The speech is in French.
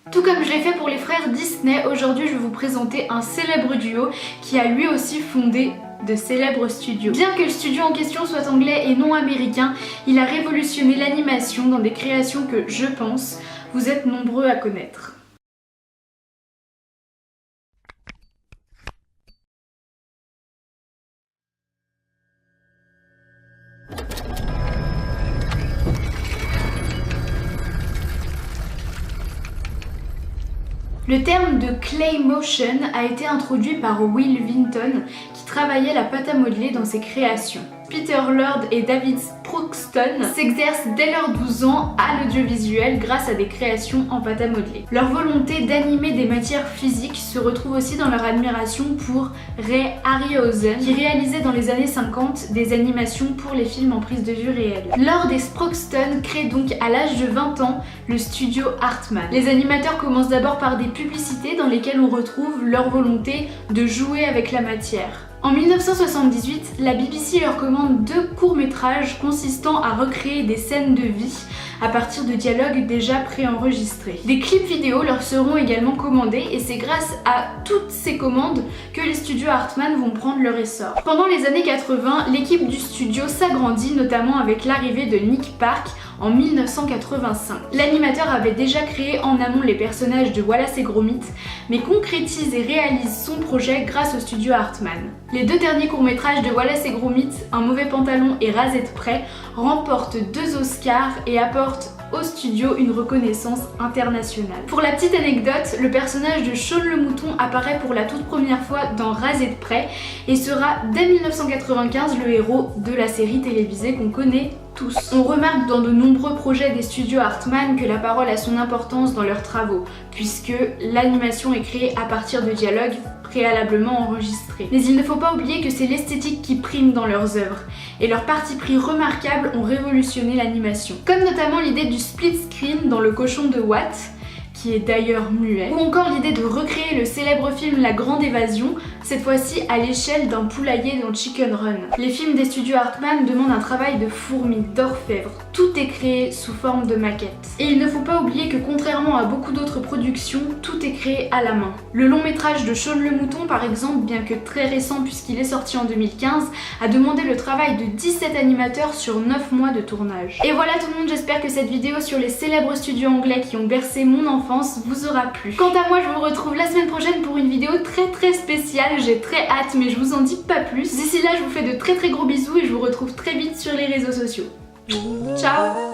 Tout comme je l'ai fait pour les frères Disney, aujourd'hui je vais vous présenter un célèbre duo qui a lui aussi fondé de célèbres studios. Bien que le studio en question soit anglais et non américain, il a révolutionné l'animation dans des créations que, je pense, vous êtes nombreux à connaître. Le terme de Claymotion a été introduit par Will Vinton qui travaillait la pâte à modeler dans ses créations. Peter Lord et David Sproxton s'exercent dès leurs 12 ans à l'audiovisuel grâce à des créations en pâte à modeler. Leur volonté d'animer des matières physiques se retrouve aussi dans leur admiration pour Ray Harryhausen qui réalisait dans les années 50 des animations pour les films en prise de vue réelle. Lord et Sproxton créent donc à l'âge de 20 ans le studio Hartman. Les animateurs commencent d'abord par des publicités dans lesquelles on retrouve leur volonté de jouer avec la matière. En 1978, la BBC leur commande 2 courts-métrages consistant à recréer des scènes de vie à partir de dialogues déjà préenregistrés. Des clips vidéo leur seront également commandés et c'est grâce à toutes ces commandes que les studios Hartman vont prendre leur essor. Pendant les années 80, l'équipe du studio s'agrandit notamment avec l'arrivée de Nick Park en 1985. L'animateur avait déjà créé en amont les personnages de Wallace et Gromit, mais concrétise et réalise son projet grâce au studio Hartman. Les 2 derniers courts-métrages de Wallace et Gromit, Un mauvais pantalon et Rasé de près, remportent 2 Oscars et apportent au studio une reconnaissance internationale. Pour la petite anecdote, le personnage de Shaun le Mouton apparaît pour la toute première fois dans Rasé de près et sera dès 1995 le héros de la série télévisée qu'on connaît tous. On remarque dans de nombreux projets des studios Hartman que la parole a son importance dans leurs travaux, puisque l'animation est créée à partir de dialogues préalablement enregistrés. Mais il ne faut pas oublier que c'est l'esthétique qui prime dans leurs œuvres, et leurs partis pris remarquables ont révolutionné l'animation. Comme notamment l'idée du split screen dans Le Cochon de Watt, qui est d'ailleurs muet, ou encore l'idée de recréer le célèbre film La Grande Évasion, cette fois-ci à l'échelle d'un poulailler dans Chicken Run. Les films des studios Hartman demandent un travail de fourmi, d'orfèvre, tout est créé sous forme de maquette. Et il ne faut pas oublier que contrairement à beaucoup d'autres productions, tout est créé à la main. Le long métrage de Shaun le Mouton par exemple, bien que très récent puisqu'il est sorti en 2015, a demandé le travail de 17 animateurs sur 9 mois de tournage. Et voilà tout le monde, j'espère que cette vidéo sur les célèbres studios anglais qui ont bercé mon enfance vous aura plu. Quant à moi, je vous retrouve la semaine prochaine pour une vidéo très spéciale, j'ai très hâte mais je vous en dis pas plus. D'ici là, je vous fais de très gros bisous et je vous retrouve très vite sur les réseaux sociaux. Ciao!